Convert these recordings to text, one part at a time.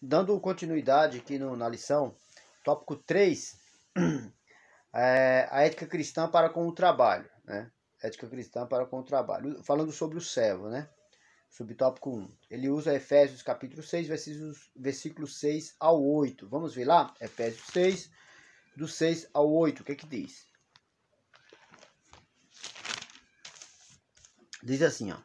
Dando continuidade aqui na lição, tópico 3, a ética cristã para com o trabalho, né? Ética cristã para com o trabalho. Falando sobre o servo, né? Subtópico 1. Ele usa Efésios capítulo 6, versículos 6 ao 8. Vamos ver lá? Efésios 6, do 6 ao 8. O que é que diz? Diz assim, ó.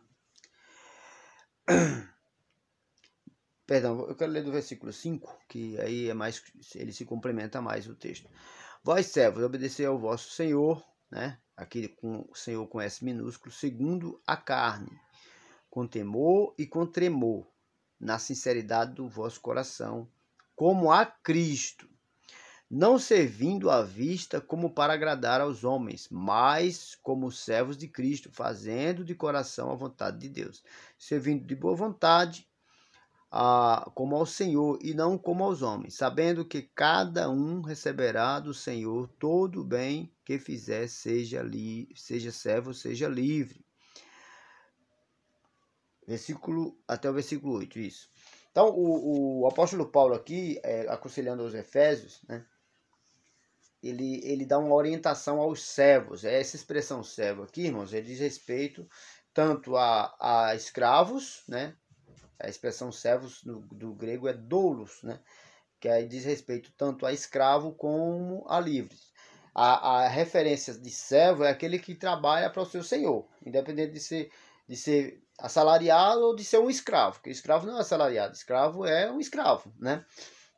Perdão, eu quero ler do versículo 5, que aí é mais, ele se complementa mais o texto. Vós, servos, obedecei ao vosso Senhor, né? Aqui com o Senhor com S minúsculo, segundo a carne, com temor e com tremor, na sinceridade do vosso coração, como a Cristo, não servindo à vista como para agradar aos homens, mas como servos de Cristo, fazendo de coração a vontade de Deus, servindo de boa vontade, como ao Senhor e não como aos homens, sabendo que cada um receberá do Senhor todo o bem que fizer, seja servo, seja livre. Até o versículo 8, isso. Então, o apóstolo Paulo aqui, aconselhando aos Efésios, né, ele dá uma orientação aos servos. Essa expressão servo aqui, irmãos, ele diz respeito tanto a escravos, né? A expressão servos do grego é doulos, né? Que aí diz respeito tanto a escravo como a livres. A referência de servo é aquele que trabalha para o seu senhor, independente de ser assalariado ou de ser um escravo, porque escravo não é assalariado, escravo é um escravo, né?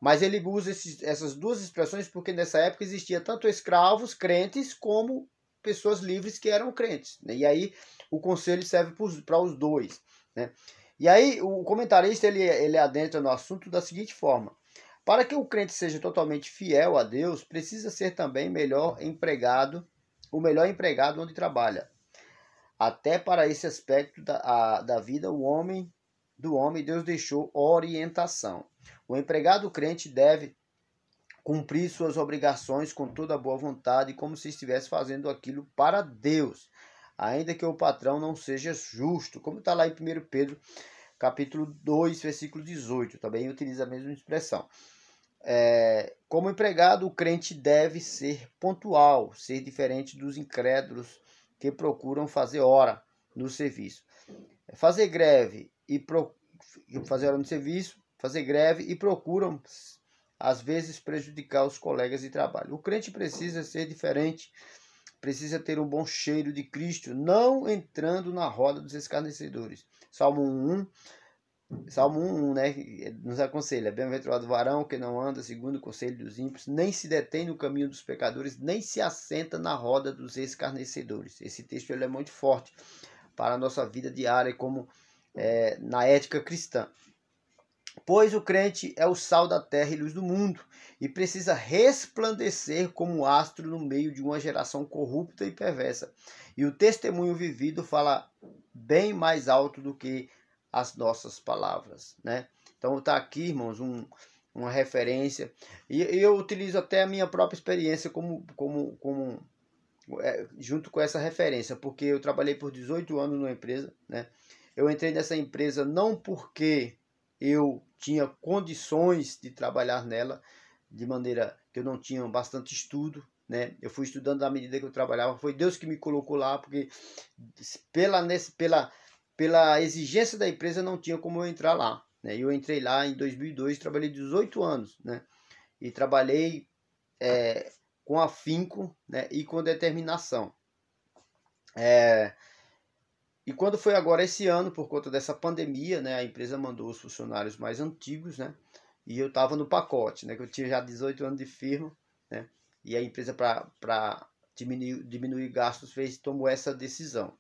Mas ele usa essas duas expressões porque nessa época existia tanto escravos, crentes, como pessoas livres que eram crentes, né? E aí o conselho serve para os dois, né? E aí o comentarista ele adentra no assunto da seguinte forma: para que o crente seja totalmente fiel a Deus, precisa ser também o melhor empregado onde trabalha. Até para esse aspecto da vida do homem, Deus deixou orientação. O empregado crente deve cumprir suas obrigações com toda a boa vontade, como se estivesse fazendo aquilo para Deus, ainda que o patrão não seja justo, como está lá em 1 Pedro capítulo 2, versículo 18, também utiliza a mesma expressão. Como empregado, o crente deve ser pontual, ser diferente dos incrédulos que procuram fazer hora no serviço. Fazer greve e procuram, às vezes, prejudicar os colegas de trabalho. O crente precisa ser diferente, precisa ter um bom cheiro de Cristo, não entrando na roda dos escarnecedores. Salmo 1, né, nos aconselha: bem-aventurado o varão que não anda segundo o conselho dos ímpios, nem se detém no caminho dos pecadores, nem se assenta na roda dos escarnecedores. Esse texto ele é muito forte para a nossa vida diária, como na ética cristã. Pois o crente é o sal da terra e luz do mundo, e precisa resplandecer como astro no meio de uma geração corrupta e perversa. E o testemunho vivido fala bem mais alto do que as nossas palavras, né? Então está aqui, irmãos, uma referência, e eu utilizo até a minha própria experiência junto com essa referência, porque eu trabalhei por 18 anos numa empresa, né? Eu entrei nessa empresa não porque eu tinha condições de trabalhar nela, de maneira que eu não tinha bastante estudo, né? Eu fui estudando à medida que eu trabalhava, foi Deus que me colocou lá, porque pela exigência da empresa não tinha como eu entrar lá, né? Eu entrei lá em 2002, trabalhei 18 anos, né? E trabalhei com afinco, né? E com determinação. E quando foi agora esse ano, por conta dessa pandemia, né, a empresa mandou os funcionários mais antigos, né, e eu estava no pacote, né, que eu tinha já 18 anos de firma, né, e a empresa, para diminuir gastos, tomou essa decisão.